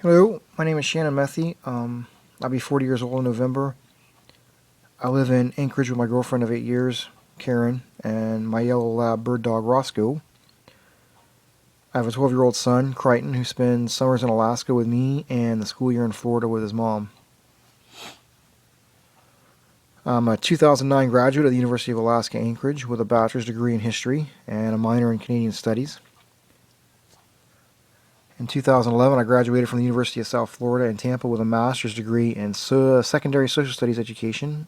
Hello, my name is Shannon Methe. I'll be 40 years old in November. I live in Anchorage with my girlfriend of 8 years, Karen, and my yellow lab bird dog, Roscoe. I have a 12-year-old son, Crichton, who spends summers in Alaska with me and the school year in Florida with his mom. I'm a 2009 graduate of the University of Alaska Anchorage with a bachelor's degree in history and a minor in Canadian studies. In 2011, I graduated from the University of South Florida in Tampa with a master's degree in secondary social studies education.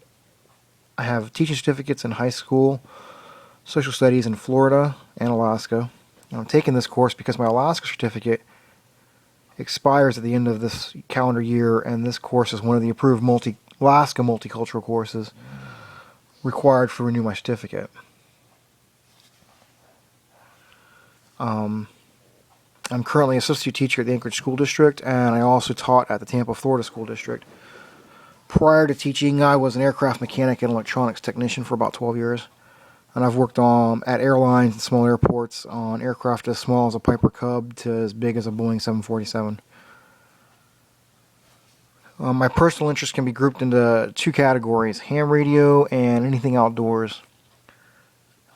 I have teaching certificates in high school, social studies in Florida and Alaska. And I'm taking this course because my Alaska certificate expires at the end of this calendar year, and this course is one of the approved Alaska multicultural courses required to renew my certificate. I'm currently a substitute teacher at the Anchorage School District, and I also taught at the Tampa, Florida School District. Prior to teaching, I was an aircraft mechanic and electronics technician for about 12 years. And I've worked at airlines and small airports on aircraft as small as a Piper Cub to as big as a Boeing 747. My personal interests can be grouped into two categories: ham radio and anything outdoors.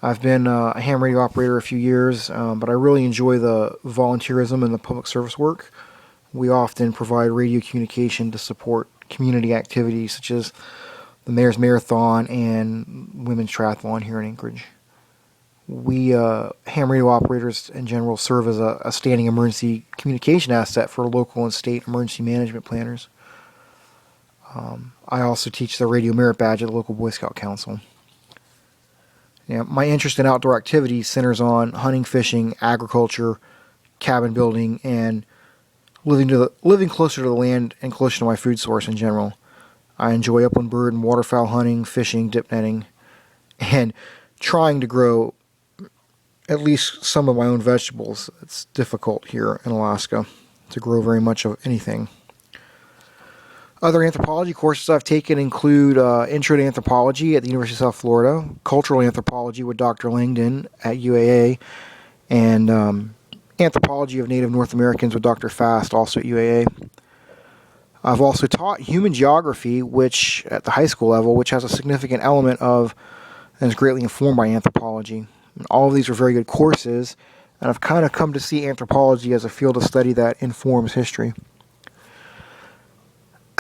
I've been a ham radio operator a few years, but I really enjoy the volunteerism and the public service work. We often provide radio communication to support community activities such as the Mayor's Marathon and Women's Triathlon here in Anchorage. We ham radio operators in general serve as a standing emergency communication asset for local and state emergency management planners. I also teach the Radio Merit Badge at the local Boy Scout Council. My interest in outdoor activities centers on hunting, fishing, agriculture, cabin building, and living closer to the land and closer to my food source in general. I enjoy upland bird and waterfowl hunting, fishing, dip netting, and trying to grow at least some of my own vegetables. It's difficult here in Alaska to grow very much of anything. Other anthropology courses I've taken include Intro to Anthropology at the University of South Florida, Cultural Anthropology with Dr. Langdon at UAA, and Anthropology of Native North Americans with Dr. Fast, also at UAA. I've also taught human geography, which at the high school level, which has a significant element of and is greatly informed by anthropology. And all of these are very good courses, and I've kind of come to see anthropology as a field of study that informs history.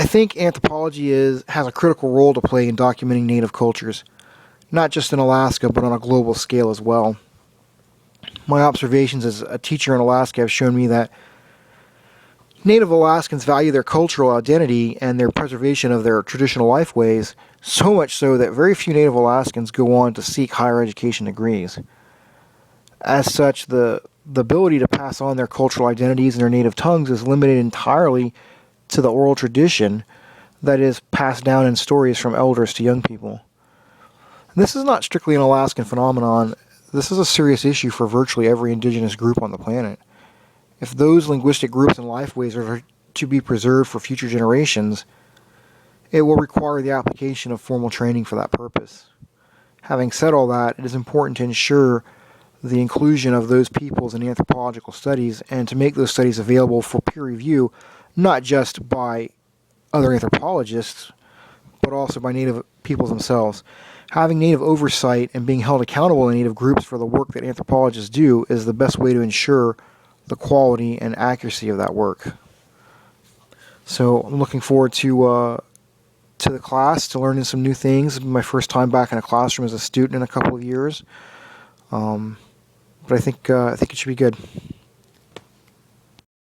I think anthropology has a critical role to play in documenting Native cultures, not just in Alaska, but on a global scale as well. My observations as a teacher in Alaska have shown me that Native Alaskans value their cultural identity and their preservation of their traditional lifeways, so much so that very few Native Alaskans go on to seek higher education degrees. As such, the ability to pass on their cultural identities and their native tongues is limited entirely to the oral tradition that is passed down in stories from elders to young people. This is not strictly an Alaskan phenomenon. This is a serious issue for virtually every indigenous group on the planet. If those linguistic groups and lifeways are to be preserved for future generations, it will require the application of formal training for that purpose. Having said all that, it is important to ensure the inclusion of those peoples in anthropological studies and to make those studies available for peer review, not just by other anthropologists, but also by Native peoples themselves. Having Native oversight and being held accountable in Native groups for the work that anthropologists do is the best way to ensure the quality and accuracy of that work. So I'm looking forward to the class, to learning some new things. It'll be my first time back in a classroom as a student in a couple of years. But I think it should be good.